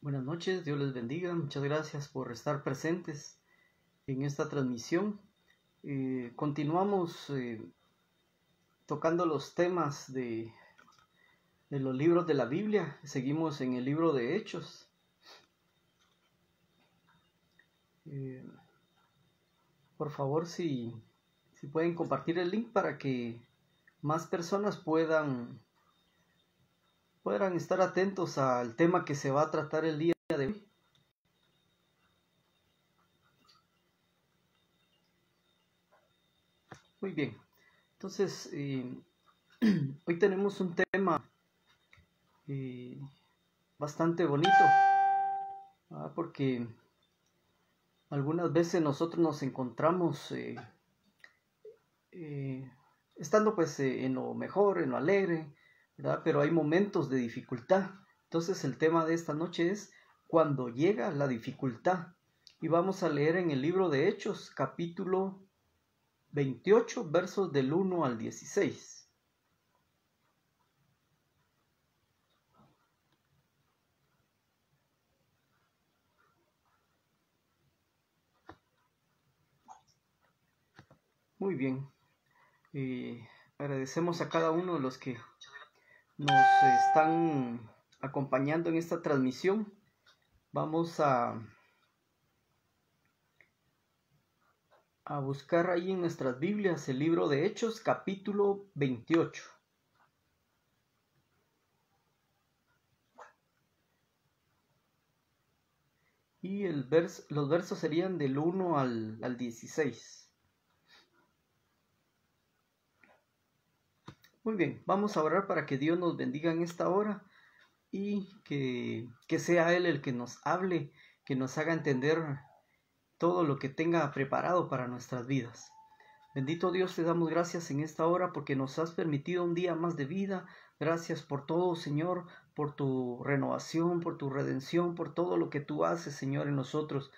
Buenas noches, Dios les bendiga. Muchas gracias por estar presentes en esta transmisión. Continuamos tocando los temas de los libros de la Biblia. Seguimos en el libro de Hechos. Por favor, si pueden compartir el link para que más personas puedan estar atentos al tema que se va a tratar el día de hoy. Muy bien, entonces hoy tenemos un tema bastante bonito, porque algunas veces nosotros nos encontramos estando pues en lo mejor, en lo alegre, ¿verdad? Pero hay momentos de dificultad. Entonces el tema de esta noche es cuando llega la dificultad. Y vamos a leer en el libro de Hechos, capítulo 28, versos del 1 al 16. Muy bien. Agradecemos a cada uno de los que nos están acompañando en esta transmisión. Vamos a buscar ahí en nuestras Biblias el libro de Hechos, capítulo 28. Y los versos serían del 1 al 16. Muy bien, vamos a orar para que Dios nos bendiga en esta hora y que sea Él el que nos hable, que nos haga entender todo lo que tenga preparado para nuestras vidas. Bendito Dios, te damos gracias en esta hora porque nos has permitido un día más de vida. Gracias por todo, Señor, por tu renovación, por tu redención, por todo lo que tú haces, Señor, en nosotros.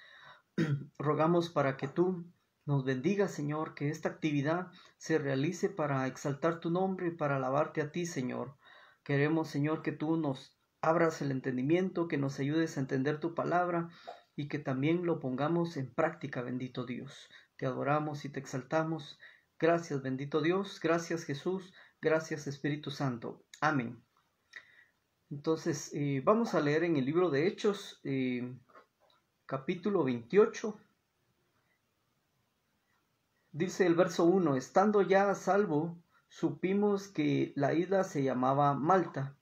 Rogamos para que tú nos bendigas, Señor, que esta actividad se realice para exaltar tu nombre y para alabarte a ti, Señor. Queremos, Señor, que tú nos abras el entendimiento, que nos ayudes a entender tu palabra y que también lo pongamos en práctica, bendito Dios. Te adoramos y te exaltamos. Gracias, bendito Dios. Gracias, Jesús. Gracias, Espíritu Santo. Amén. Entonces, vamos a leer en el libro de Hechos, capítulo 28. Dice el verso 1, estando ya a salvo, supimos que la isla se llamaba Malta,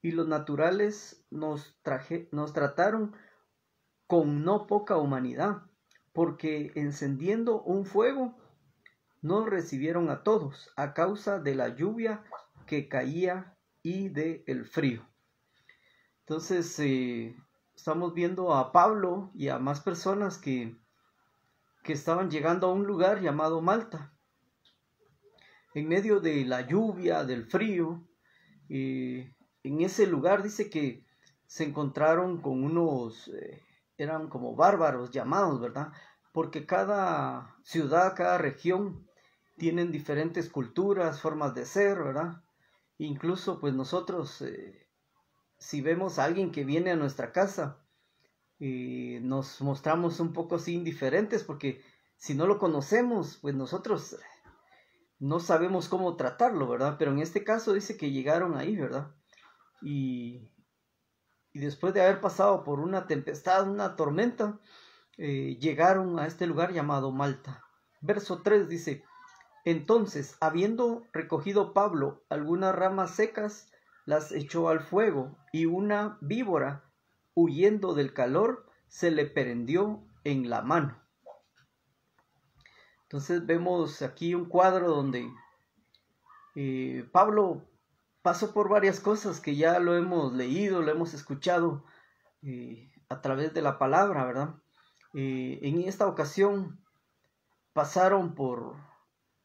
y los naturales nos trataron con no poca humanidad, porque encendiendo un fuego, nos recibieron a todos, a causa de la lluvia que caía y del frío. Entonces, estamos viendo a Pablo y a más personas que estaban llegando a un lugar llamado Malta. En medio de la lluvia, del frío, en ese lugar dice que se encontraron con unos, eran como bárbaros llamados, ¿verdad? Porque cada ciudad, cada región tienen diferentes culturas, formas de ser, ¿verdad? Incluso pues nosotros, si vemos a alguien que viene a nuestra casa, nos mostramos un poco así indiferentes porque si no lo conocemos, pues nosotros no sabemos cómo tratarlo, ¿verdad? Pero en este caso dice que llegaron ahí, ¿verdad? Y después de haber pasado por una tempestad, una tormenta, llegaron a este lugar llamado Malta. Verso 3 dice, entonces, habiendo recogido Pablo algunas ramas secas, las echó al fuego, y una víbora, huyendo del calor, se le prendió en la mano. Entonces vemos aquí un cuadro donde Pablo pasó por varias cosas que ya lo hemos leído, lo hemos escuchado a través de la palabra, ¿verdad? En esta ocasión pasaron por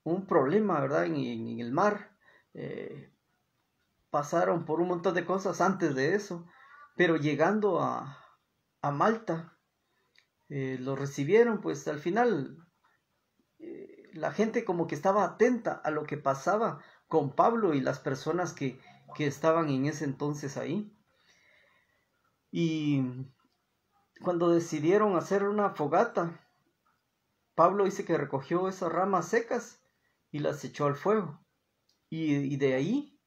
un problema, ¿verdad? En el mar. Pasaron por un montón de cosas antes de eso, pero llegando a Malta, lo recibieron, pues al final la gente como que estaba atenta a lo que pasaba con Pablo y las personas que estaban en ese entonces ahí. Y cuando decidieron hacer una fogata, Pablo dice que recogió esas ramas secas y las echó al fuego. Y de ahí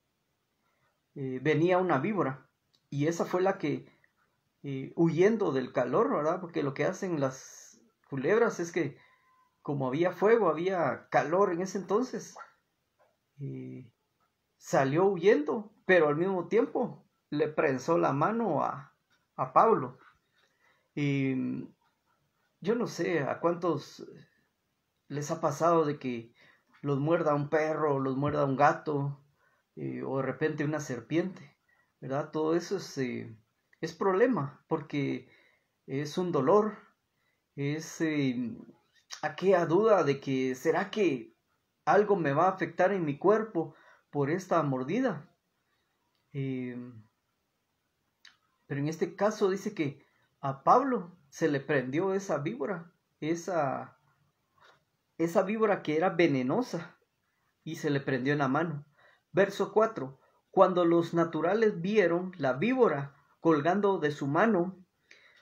venía una víbora. Y esa fue la que, huyendo del calor, ¿verdad? Porque lo que hacen las culebras es que, como había fuego, había calor en ese entonces, salió huyendo, pero al mismo tiempo le prensó la mano a Pablo. Y yo no sé a cuántos les ha pasado de que los muerda un perro, los muerda un gato, o de repente una serpiente, ¿verdad? Todo eso es problema, porque es un dolor, es aquella duda de que ¿será que algo me va a afectar en mi cuerpo por esta mordida? Pero en este caso dice que a Pablo se le prendió esa víbora, esa víbora que era venenosa, y se le prendió en la mano. Verso 4. Cuando los naturales vieron la víbora colgando de su mano,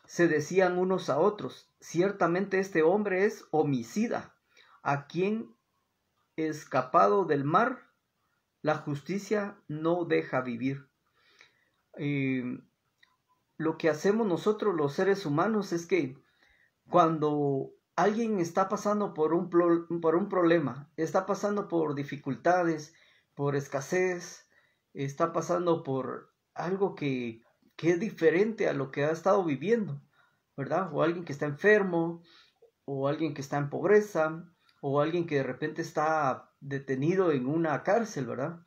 se decían unos a otros, ciertamente este hombre es homicida, a quien, escapado del mar, la justicia no deja vivir. Lo que hacemos nosotros los seres humanos es que cuando alguien está pasando por un problema, está pasando por dificultades, por escasez, está pasando por algo que es diferente a lo que ha estado viviendo, ¿verdad? O alguien que está enfermo, o alguien que está en pobreza, o alguien que de repente está detenido en una cárcel, ¿verdad?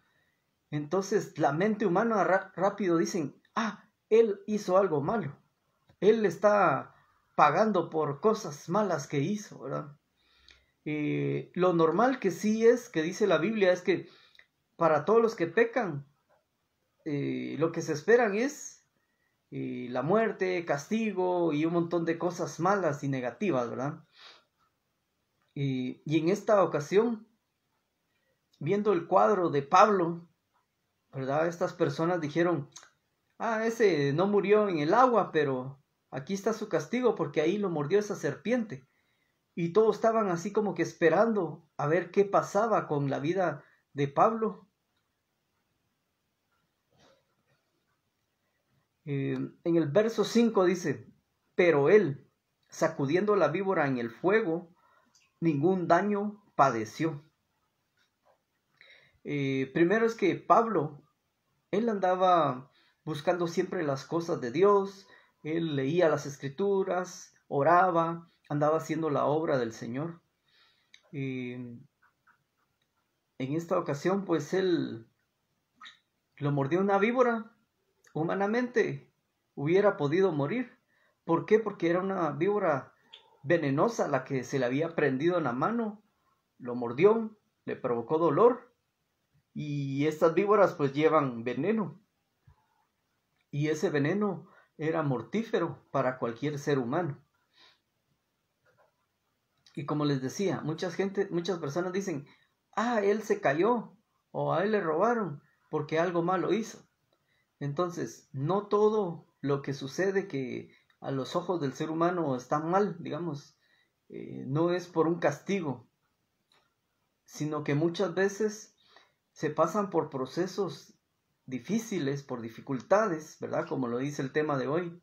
Entonces la mente humana rápido dicen, él hizo algo malo, él está pagando por cosas malas que hizo, ¿verdad? Lo normal que sí es, que dice la Biblia, es que para todos los que pecan, lo que se esperan es la muerte, castigo y un montón de cosas malas y negativas, ¿verdad? Y en esta ocasión, viendo el cuadro de Pablo, ¿verdad? Estas personas dijeron, ese no murió en el agua, pero aquí está su castigo porque ahí lo mordió esa serpiente. Y todos estaban así como que esperando a ver qué pasaba con la vida de Pablo. En el verso 5 dice, pero él, sacudiendo la víbora en el fuego, ningún daño padeció. Primero es que Pablo, él andaba buscando siempre las cosas de Dios, él leía las escrituras, oraba, andaba haciendo la obra del Señor. En esta ocasión, pues él lo mordió una víbora. Humanamente hubiera podido morir. ¿Por qué? Porque era una víbora venenosa la que se le había prendido en la mano, lo mordió, le provocó dolor, y estas víboras pues llevan veneno, y ese veneno era mortífero para cualquier ser humano. Y como les decía, muchas personas dicen, él se cayó, o a él le robaron porque algo malo hizo. Entonces, no todo lo que sucede que a los ojos del ser humano está mal, digamos, no es por un castigo, sino que muchas veces se pasan por procesos difíciles, por dificultades, ¿verdad? Como lo dice el tema de hoy.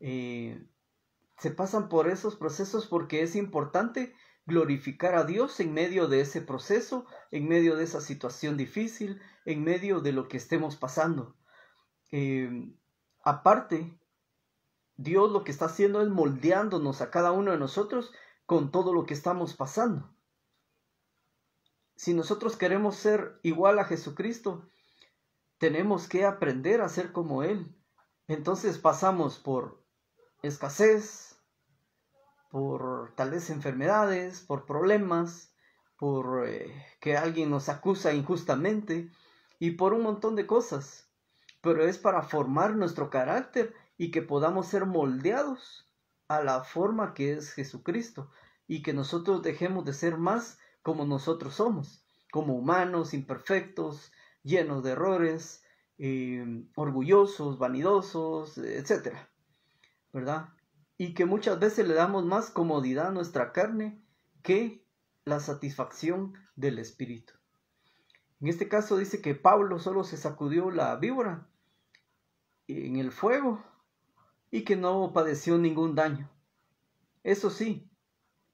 Se pasan por esos procesos porque es importante glorificar a Dios en medio de ese proceso, en medio de esa situación difícil, en medio de lo que estemos pasando. Aparte, Dios lo que está haciendo es moldeándonos a cada uno de nosotros con todo lo que estamos pasando. Si nosotros queremos ser igual a Jesucristo, tenemos que aprender a ser como Él. Entonces pasamos por escasez, por tal vez enfermedades, por problemas, por que alguien nos acusa injustamente y por un montón de cosas. Pero es para formar nuestro carácter y que podamos ser moldeados a la forma que es Jesucristo y que nosotros dejemos de ser más como nosotros somos, como humanos imperfectos, llenos de errores, orgullosos, vanidosos, etcétera, ¿verdad? Y que muchas veces le damos más comodidad a nuestra carne que la satisfacción del espíritu. En este caso dice que Pablo solo se sacudió la víbora en el fuego y que no padeció ningún daño. Eso sí,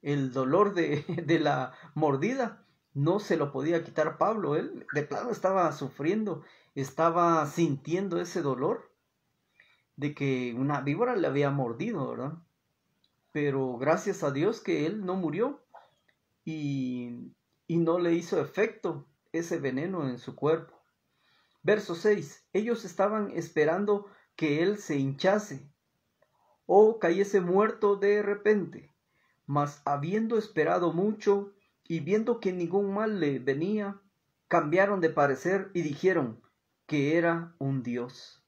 el dolor de la mordida no se lo podía quitar Pablo. Él de plano estaba sufriendo, estaba sintiendo ese dolor de que una víbora le había mordido, ¿verdad? Pero gracias a Dios que él no murió y no le hizo efecto ese veneno en su cuerpo. Verso 6. Ellos estaban esperando que él se hinchase o cayese muerto de repente, mas habiendo esperado mucho y viendo que ningún mal le venía, cambiaron de parecer y dijeron que era un dios.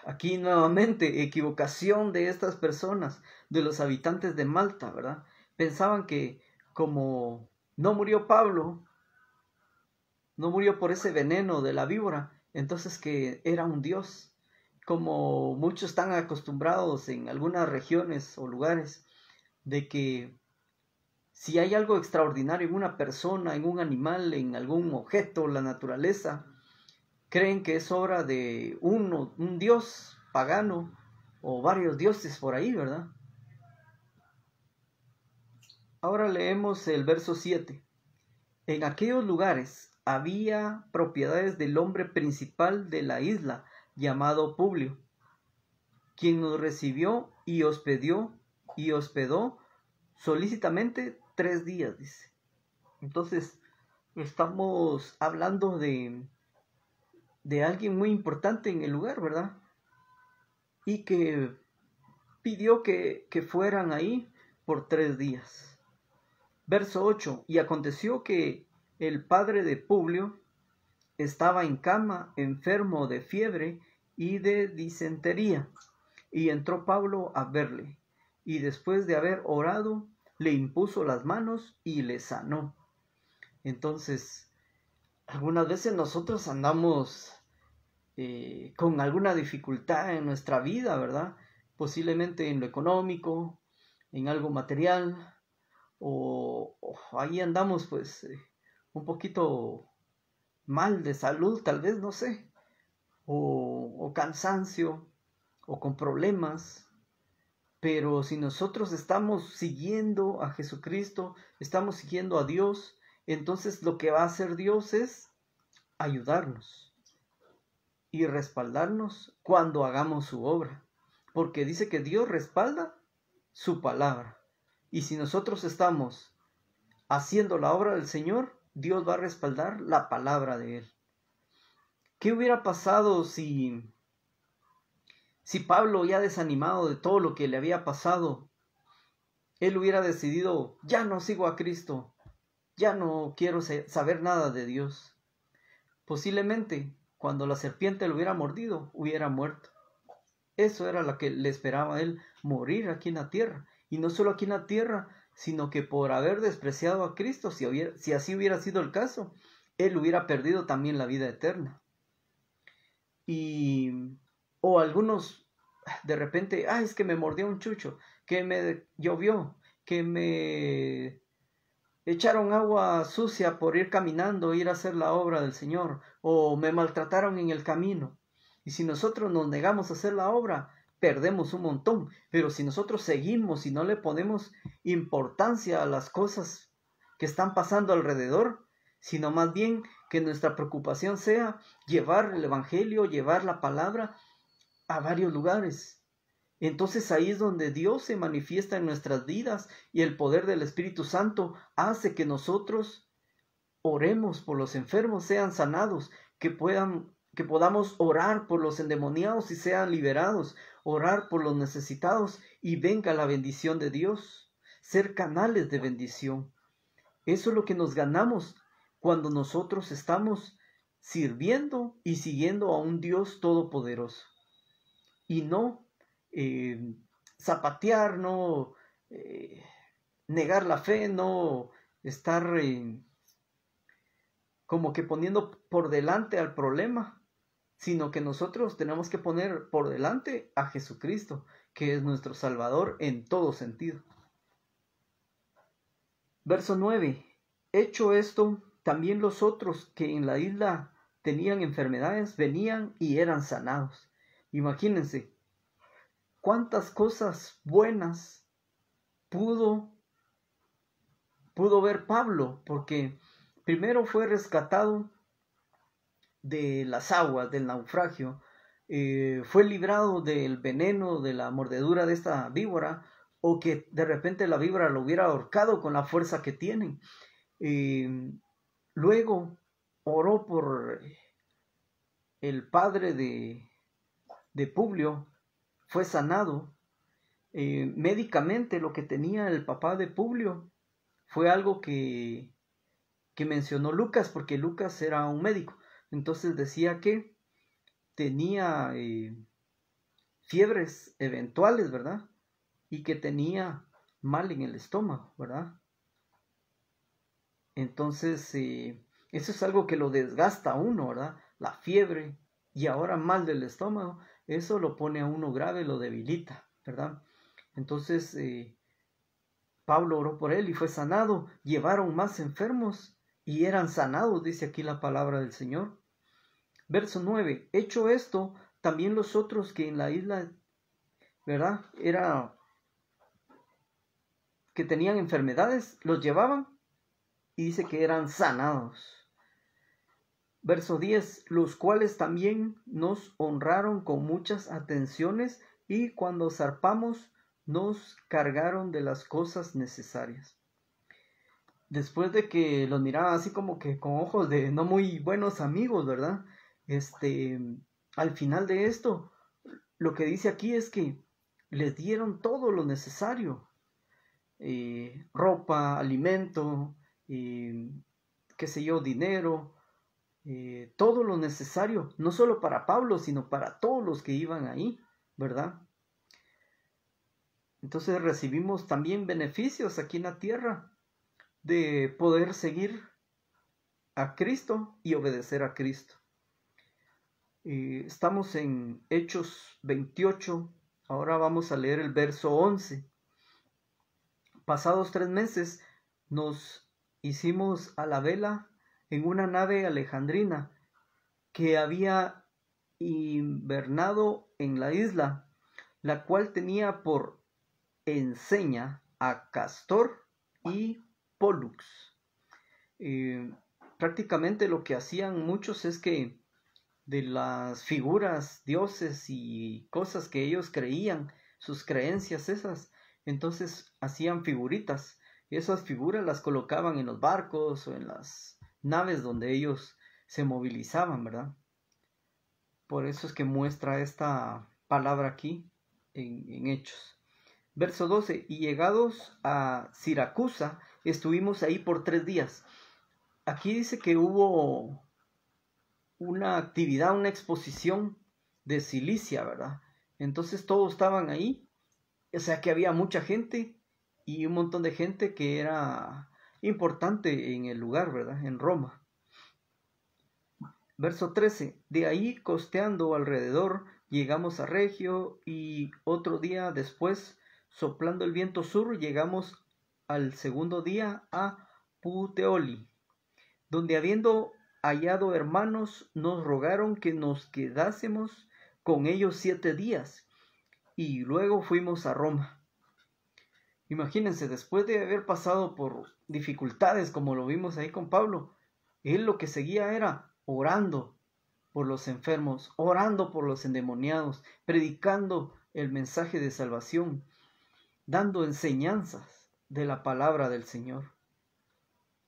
Aquí nuevamente equivocación de estas personas, de los habitantes de Malta, ¿verdad? Pensaban que como no murió Pablo, no murió por ese veneno de la víbora, entonces que era un dios. Como muchos están acostumbrados en algunas regiones o lugares, de que si hay algo extraordinario en una persona, en un animal, en algún objeto, la naturaleza, creen que es obra de un dios pagano o varios dioses por ahí, ¿verdad? Ahora leemos el verso 7. En aquellos lugares había propiedades del hombre principal de la isla, llamado Publio, quien nos recibió y hospedó solícitamente 3 días, dice. Entonces, estamos hablando de alguien muy importante en el lugar, ¿verdad? Y que pidió que fueran ahí por 3 días. Verso 8. Y aconteció que el padre de Publio estaba en cama, enfermo de fiebre y de disentería. Y entró Pablo a verle, y después de haber orado, le impuso las manos y le sanó. Entonces, algunas veces nosotros andamos con alguna dificultad en nuestra vida, ¿verdad? Posiblemente en lo económico, en algo material, o ahí andamos pues un poquito mal de salud, tal vez, no sé, o cansancio, o con problemas. Pero si nosotros estamos siguiendo a Jesucristo, estamos siguiendo a Dios, entonces lo que va a hacer Dios es ayudarnos y respaldarnos cuando hagamos su obra. Porque dice que Dios respalda su palabra. Y si nosotros estamos haciendo la obra del Señor, Dios va a respaldar la palabra de Él. ¿Qué hubiera pasado si Pablo, ya desanimado de todo lo que le había pasado, él hubiera decidido, ya no sigo a Cristo, ya no quiero saber nada de Dios? Posiblemente, cuando la serpiente lo hubiera mordido, hubiera muerto. Eso era lo que le esperaba a él, morir aquí en la tierra. Y no solo aquí en la tierra, sino que por haber despreciado a Cristo, si así hubiera sido el caso, él hubiera perdido también la vida eterna. O algunos de repente, es que me mordió un chucho, que me llovió, que me echaron agua sucia por ir caminando, ir a hacer la obra del Señor, o me maltrataron en el camino. Y si nosotros nos negamos a hacer la obra, perdemos un montón. Pero si nosotros seguimos y no le ponemos importancia a las cosas que están pasando alrededor, sino más bien que nuestra preocupación sea llevar el Evangelio, llevar la palabra a varios lugares. Entonces ahí es donde Dios se manifiesta en nuestras vidas y el poder del Espíritu Santo hace que nosotros oremos por los enfermos, sean sanados, que podamos orar por los endemoniados y sean liberados, orar por los necesitados y venga la bendición de Dios, ser canales de bendición. Eso es lo que nos ganamos cuando nosotros estamos sirviendo y siguiendo a un Dios todopoderoso. Y no zapatear, no negar la fe, no estar como que poniendo por delante al problema, sino que nosotros tenemos que poner por delante a Jesucristo, que es nuestro Salvador en todo sentido. Verso 9. Hecho esto, también los otros que en la isla tenían enfermedades venían y eran sanados. Imagínense cuántas cosas buenas pudo ver Pablo, porque primero fue rescatado de las aguas, del naufragio, fue librado del veneno, de la mordedura de esta víbora, o que de repente la víbora lo hubiera ahorcado con la fuerza que tienen. Luego oró por el padre de Publio, fue sanado. Médicamente lo que tenía el papá de Publio fue algo que mencionó Lucas, porque Lucas era un médico. Entonces decía que tenía fiebres eventuales, ¿verdad? Y que tenía mal en el estómago, ¿verdad? Entonces, eso es algo que lo desgasta a uno, ¿verdad? La fiebre y ahora mal del estómago, eso lo pone a uno grave, lo debilita, ¿verdad? Entonces, Pablo oró por él y fue sanado. Llevaron más enfermos y eran sanados, dice aquí la palabra del Señor. Verso 9. Hecho esto, también los otros que en la isla, ¿verdad? Que tenían enfermedades, los llevaban y dice que eran sanados. Verso 10. Los cuales también nos honraron con muchas atenciones y cuando zarpamos nos cargaron de las cosas necesarias. Después de que los miraban así como que con ojos de no muy buenos amigos, ¿verdad? Al final de esto, lo que dice aquí es que les dieron todo lo necesario. Ropa, alimento, qué sé yo, dinero, todo lo necesario, no solo para Pablo, sino para todos los que iban ahí, ¿verdad? Entonces recibimos también beneficios aquí en la tierra de poder seguir a Cristo y obedecer a Cristo. Estamos en Hechos 28, ahora vamos a leer el verso 11. Pasados 3 meses nos hicimos a la vela en una nave alejandrina que había invernado en la isla, la cual tenía por enseña a Castor y Pólux. Prácticamente lo que hacían muchos es que de las figuras, dioses y cosas que ellos creían, sus creencias esas, entonces hacían figuritas. Esas figuras las colocaban en los barcos o en las naves donde ellos se movilizaban, ¿verdad? Por eso es que muestra esta palabra aquí en Hechos. Verso 12. Y llegados a Siracusa, estuvimos ahí por 3 días. Aquí dice que hubo una actividad, una exposición de Cilicia, ¿verdad? Entonces todos estaban ahí, o sea que había mucha gente y un montón de gente que era importante en el lugar, ¿verdad? En Roma. Verso 13. De ahí costeando alrededor llegamos a Regio y otro día después, soplando el viento sur, llegamos al segundo día a Puteoli, donde habiendo hallado hermanos, nos rogaron que nos quedásemos con ellos 7 días, y luego fuimos a Roma. Imagínense, después de haber pasado por dificultades, como lo vimos ahí con Pablo, él lo que seguía era orando por los enfermos, orando por los endemoniados, predicando el mensaje de salvación, dando enseñanzas de la palabra del Señor.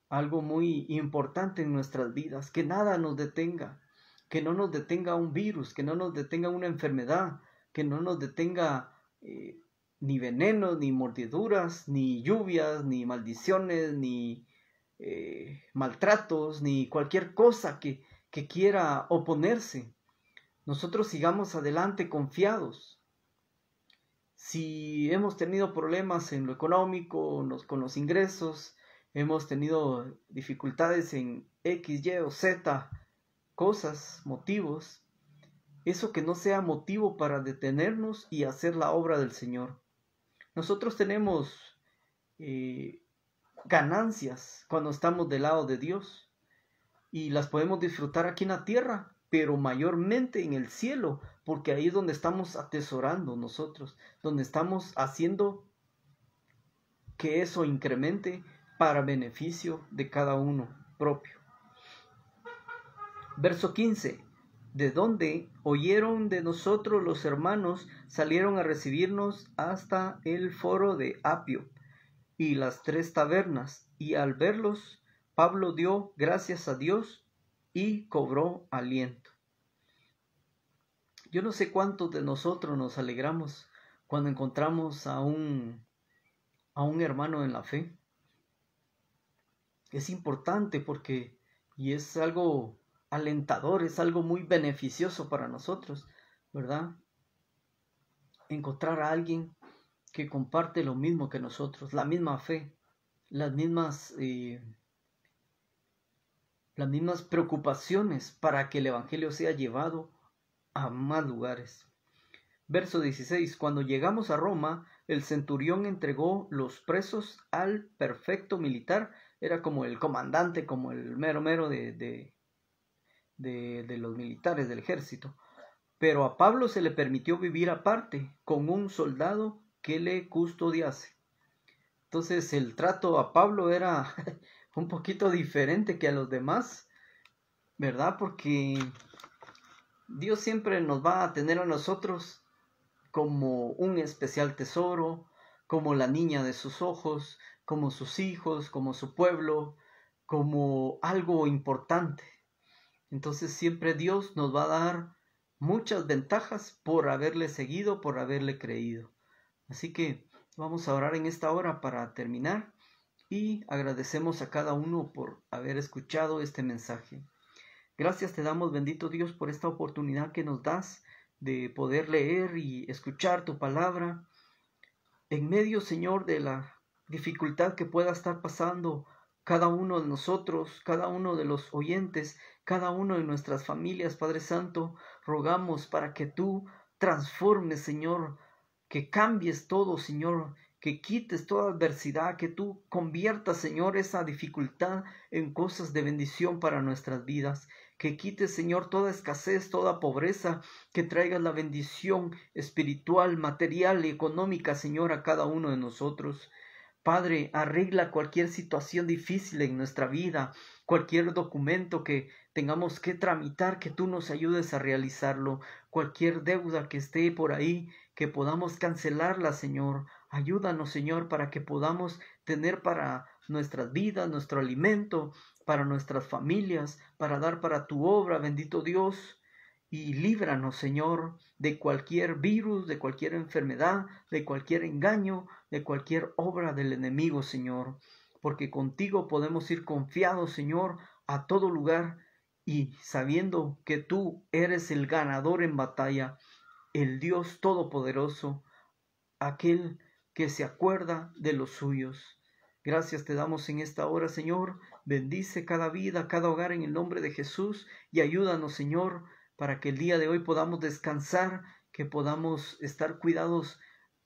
Algo muy importante en nuestras vidas, que nada nos detenga, que no nos detenga un virus, que no nos detenga una enfermedad, que no nos detenga ni venenos, ni mordeduras, ni lluvias, ni maldiciones, ni maltratos, ni cualquier cosa que quiera oponerse. Nosotros sigamos adelante confiados. Si hemos tenido problemas en lo económico, con los ingresos, hemos tenido dificultades en X, Y o Z cosas, motivos, eso que no sea motivo para detenernos y hacer la obra del Señor. Nosotros tenemos ganancias cuando estamos del lado de Dios y las podemos disfrutar aquí en la tierra, pero mayormente en el cielo, porque ahí es donde estamos atesorando nosotros, donde estamos haciendo que eso incremente para beneficio de cada uno propio. Verso 15. De donde oyeron de nosotros los hermanos, salieron a recibirnos hasta el foro de Apio y las 3 tabernas, y al verlos, Pablo dio gracias a Dios y cobró aliento. Yo no sé cuántos de nosotros nos alegramos cuando encontramos a un hermano en la fe. Es importante porque, y es algo alentador, es algo muy beneficioso para nosotros, ¿verdad? Encontrar a alguien que comparte lo mismo que nosotros, la misma fe, las mismas preocupaciones para que el evangelio sea llevado a más lugares. Verso 16. Cuando llegamos a Roma, el centurión entregó los presos al prefecto militar. Era como el comandante, como el mero de los militares del ejército. Pero a Pablo se le permitió vivir aparte con un soldado que le custodiase. Entonces el trato a Pablo era un poquito diferente que a los demás, ¿verdad? Porque Dios siempre nos va a tener a nosotros como un especial tesoro, como la niña de sus ojos, como sus hijos, como su pueblo, como algo importante. Entonces siempre Dios nos va a dar muchas ventajas por haberle seguido, por haberle creído. Así que vamos a orar en esta hora para terminar y agradecemos a cada uno por haber escuchado este mensaje. Gracias te damos, bendito Dios, por esta oportunidad que nos das de poder leer y escuchar tu palabra. En medio, Señor, de la dificultad que pueda estar pasando cada uno de nosotros, cada uno de los oyentes, cada uno de nuestras familias, Padre Santo, rogamos para que tú transformes, Señor, que cambies todo, Señor, que quites toda adversidad, que tú conviertas, Señor, esa dificultad en cosas de bendición para nuestras vidas. Que quites, Señor, toda escasez, toda pobreza, que traigas la bendición espiritual, material y económica, Señor, a cada uno de nosotros. Padre, arregla cualquier situación difícil en nuestra vida, cualquier documento que tengamos que tramitar, que tú nos ayudes a realizarlo, cualquier deuda que esté por ahí, que podamos cancelarla, Señor. Ayúdanos, Señor, para que podamos tener para nuestras vidas, nuestro alimento, para nuestras familias, para dar para tu obra, bendito Dios. Y líbranos, Señor, de cualquier virus, de cualquier enfermedad, de cualquier engaño, de cualquier obra del enemigo, Señor. Porque contigo podemos ir confiados, Señor, a todo lugar y sabiendo que tú eres el ganador en batalla, el Dios todopoderoso, aquel que se acuerda de los suyos. Gracias te damos en esta hora, Señor. Bendice cada vida, cada hogar en el nombre de Jesús y ayúdanos, Señor, para que el día de hoy podamos descansar, que podamos estar cuidados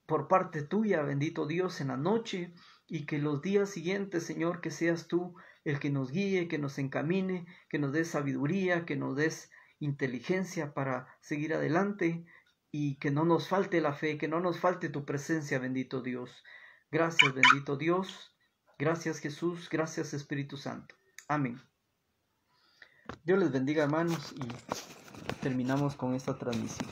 por parte tuya, bendito Dios, en la noche, y que los días siguientes, Señor, que seas tú el que nos guíe, que nos encamine, que nos des sabiduría, que nos des inteligencia para seguir adelante, y que no nos falte la fe, que no nos falte tu presencia, bendito Dios. Gracias, bendito Dios. Gracias, Jesús. Gracias, Espíritu Santo. Amén. Dios les bendiga, hermanos, y terminamos con esta transmisión.